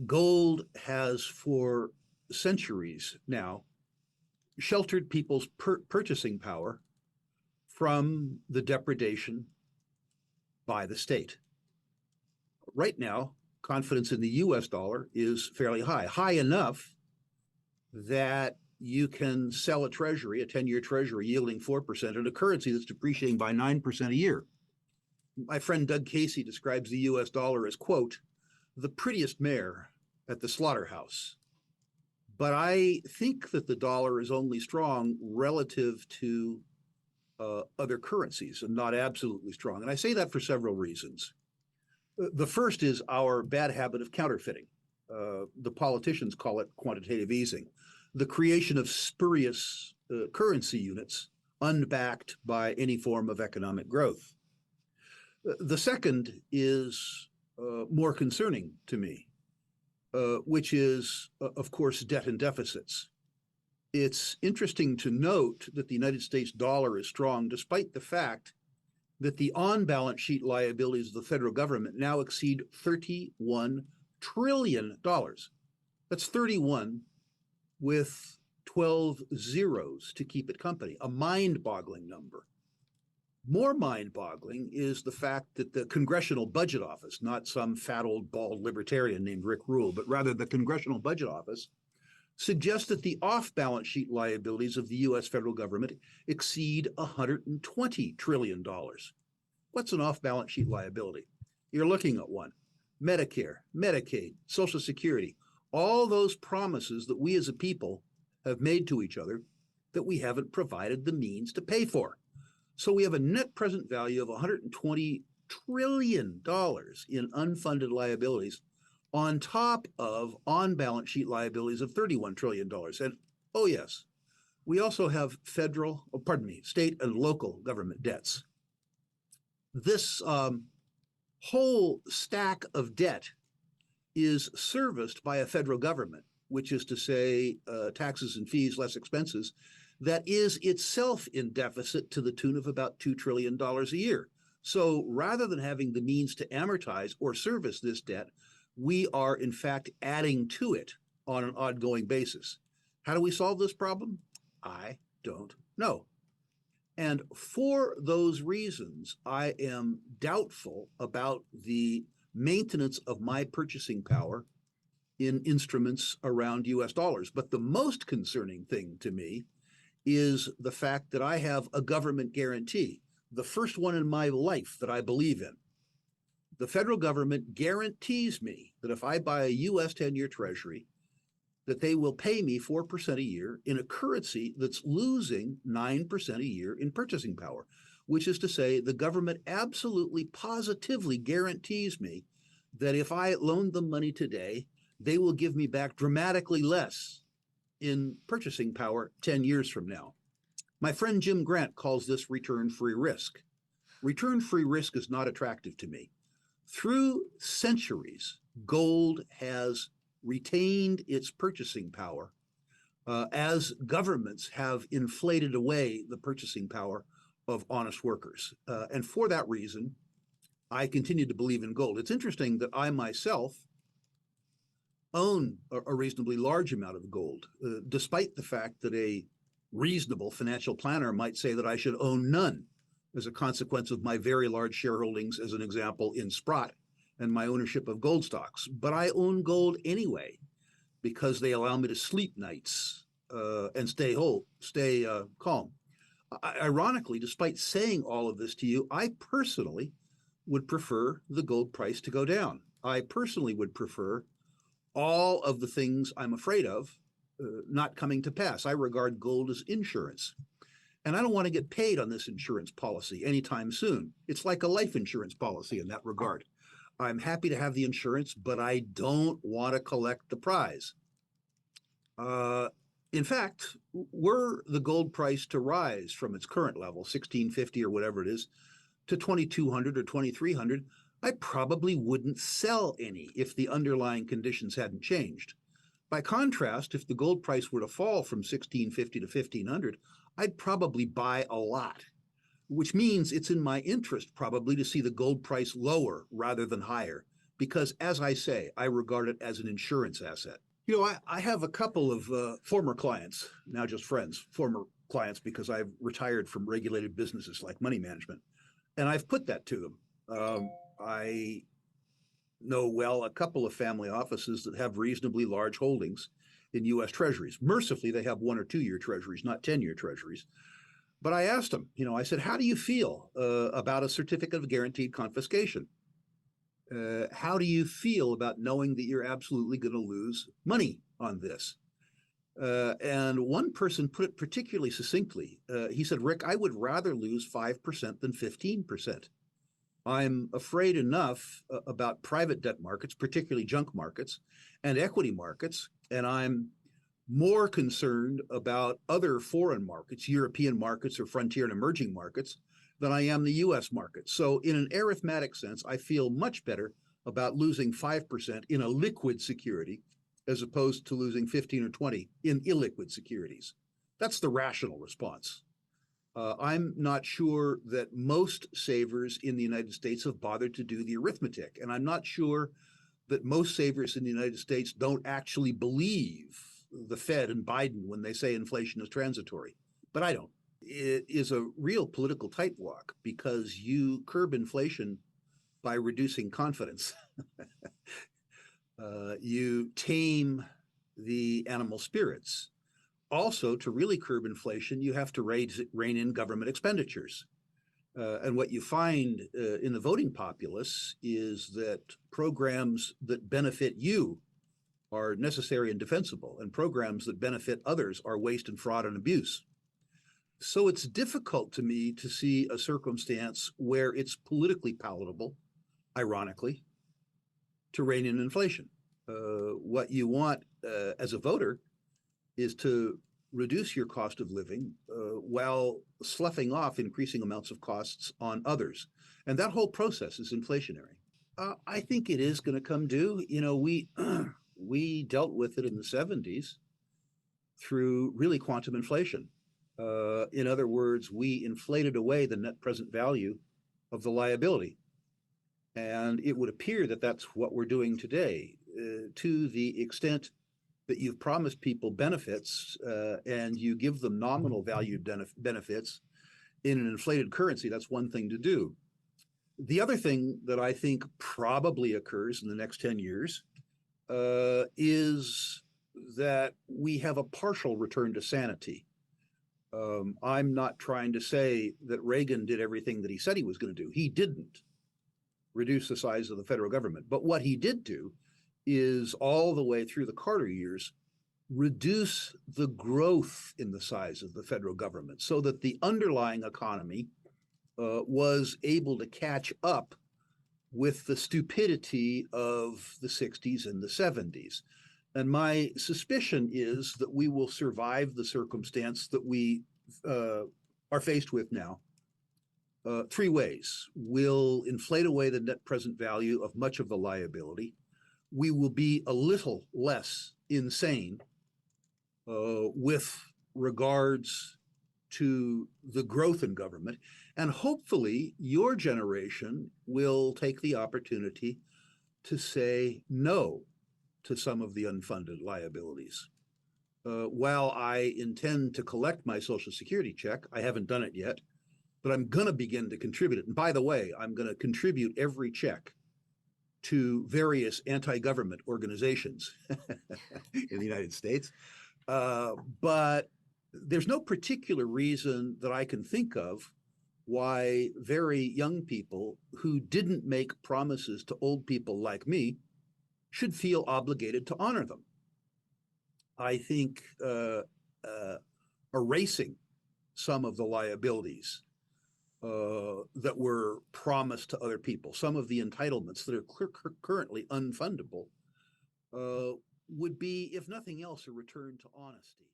Gold has for centuries now sheltered people's purchasing power from the depredation by the state. Right now, confidence in the US dollar is fairly high, high enough that you can sell a treasury, a 10-year treasury yielding 4% in a currency that's depreciating by 9% a year. My friend Doug Casey describes the US dollar as, quote, the prettiest mare at the slaughterhouse. But I think that the dollar is only strong relative to other currencies and not absolutely strong. And I say that for several reasons. The first is our bad habit of counterfeiting. The politicians call it quantitative easing, the creation of spurious currency units unbacked by any form of economic growth. The second is more concerning to me, which is, of course, debt and deficits. It's interesting to note that the United States dollar is strong despite the fact that the on-balance sheet liabilities of the federal government now exceed $31 trillion. That's 31 with 12 zeros to keep it company, a mind-boggling number. More mind-boggling is the fact that the Congressional Budget Office, not some fat old bald libertarian named Rick Rule, but rather the Congressional Budget Office, suggests that the off-balance sheet liabilities of the U.S. federal government exceed $120 trillion. What's an off-balance sheet liability? You're looking at one. Medicare, Medicaid, Social Security, all those promises that we as a people have made to each other that we haven't provided the means to pay for. So we have a net present value of $120 trillion in unfunded liabilities on top of on-balance sheet liabilities of $31 trillion. And oh yes, we also have state and local government debts. This whole stack of debt is serviced by a federal government, which is to say taxes and fees, less expenses, that is itself in deficit to the tune of about $2 trillion a year. So rather than having the means to amortize or service this debt, we are in fact adding to it on an ongoing basis. How do we solve this problem? I don't know. And for those reasons, I am doubtful about the maintenance of my purchasing power in instruments around US dollars. But the most concerning thing to me is the fact that I have a government guarantee, the first one in my life that I believe in. The federal government guarantees me that if I buy a US 10-year treasury, that they will pay me 4% a year in a currency that's losing 9% a year in purchasing power, which is to say the government absolutely positively guarantees me that if I loan them money today, they will give me back dramatically less in purchasing power 10 years from now. My friend Jim Grant calls this return-free risk. Return-free risk is not attractive to me. Through centuries, gold has retained its purchasing power as governments have inflated away the purchasing power of honest workers. And for that reason, I continue to believe in gold. It's interesting that I myself own a reasonably large amount of gold, despite the fact that a reasonable financial planner might say that I should own none as a consequence of my very large shareholdings, as an example, in Sprott and my ownership of gold stocks. But I own gold anyway because they allow me to sleep nights and stay calm. Ironically, despite saying all of this to you, I personally would prefer the gold price to go down. I personally would prefer all of the things I'm afraid of not coming to pass. I regard gold as insurance. And I don't want to get paid on this insurance policy anytime soon. It's like a life insurance policy in that regard. I'm happy to have the insurance, but I don't want to collect the prize. In fact, were the gold price to rise from its current level, 1650 or whatever it is, to 2200 or 2300, I probably wouldn't sell any if the underlying conditions hadn't changed. By contrast, if the gold price were to fall from 1650 to 1500, I'd probably buy a lot, which means it's in my interest probably to see the gold price lower rather than higher, because, as I say, I regard it as an insurance asset. I have a couple of former clients, now just friends, former clients, because I've retired from regulated businesses like money management. And I've put that to them. I know well a couple of family offices that have reasonably large holdings in US Treasuries. Mercifully, they have 1 or 2 year Treasuries, not 10-year Treasuries. But I asked them, I said, how do you feel about a certificate of guaranteed confiscation? How do you feel about knowing that you're absolutely going to lose money on this? And one person put it particularly succinctly. He said, Rick, I would rather lose 5% than 15%. I'm afraid enough about private debt markets, particularly junk markets, and equity markets, and I'm more concerned about other foreign markets, European markets or frontier and emerging markets, than I am the US market. So in an arithmetic sense, I feel much better about losing 5% in a liquid security as opposed to losing 15 or 20 in illiquid securities. That's the rational response. I'm not sure that most savers in the United States have bothered to do the arithmetic. And I'm not sure that most savers in the United States don't actually believe the Fed and Biden when they say inflation is transitory. But I don't. It is a real political tightrock because you curb inflation by reducing confidence. You tame the animal spirits. Also, to really curb inflation, you have to rein in government expenditures. And what you find in the voting populace is that programs that benefit you are necessary and defensible, and programs that benefit others are waste and fraud and abuse. So it's difficult to me to see a circumstance where it's politically palatable, ironically, to rein in inflation. What you want as a voter is to reduce your cost of living while sloughing off increasing amounts of costs on others. And that whole process is inflationary. I think it is going to come due. We dealt with it in the 70s through really quantum inflation. In other words, we inflated away the net present value of the liability. And it would appear that that's what we're doing today. To the extent that you've promised people benefits and you give them nominal valued benefits in an inflated currency, that's one thing to do. The other thing that I think probably occurs in the next 10 years is that we have a partial return to sanity. I'm not trying to say that Reagan did everything that he said he was going to do. He didn't reduce the size of the federal government. But what he did do is all the way through the Carter years, reduce the growth in the size of the federal government so that the underlying economy was able to catch up with the stupidity of the 60s and the 70s. And my suspicion is that we will survive the circumstance that we are faced with now. 3 ways. We'll inflate away the net present value of much of the liability. We will be a little less insane with regards to the growth in government. And hopefully your generation will take the opportunity to say no to some of the unfunded liabilities. While I intend to collect my Social Security check, I haven't done it yet, but I'm going to begin to contribute it. And by the way, I'm going to contribute every check to various anti-government organizations in the United States. But there's no particular reason that I can think of why very young people who didn't make promises to old people like me should feel obligated to honor them. I think erasing some of the liabilities that were promised to other people, some of the entitlements that are currently unfundable, would be, if nothing else, a return to honesty.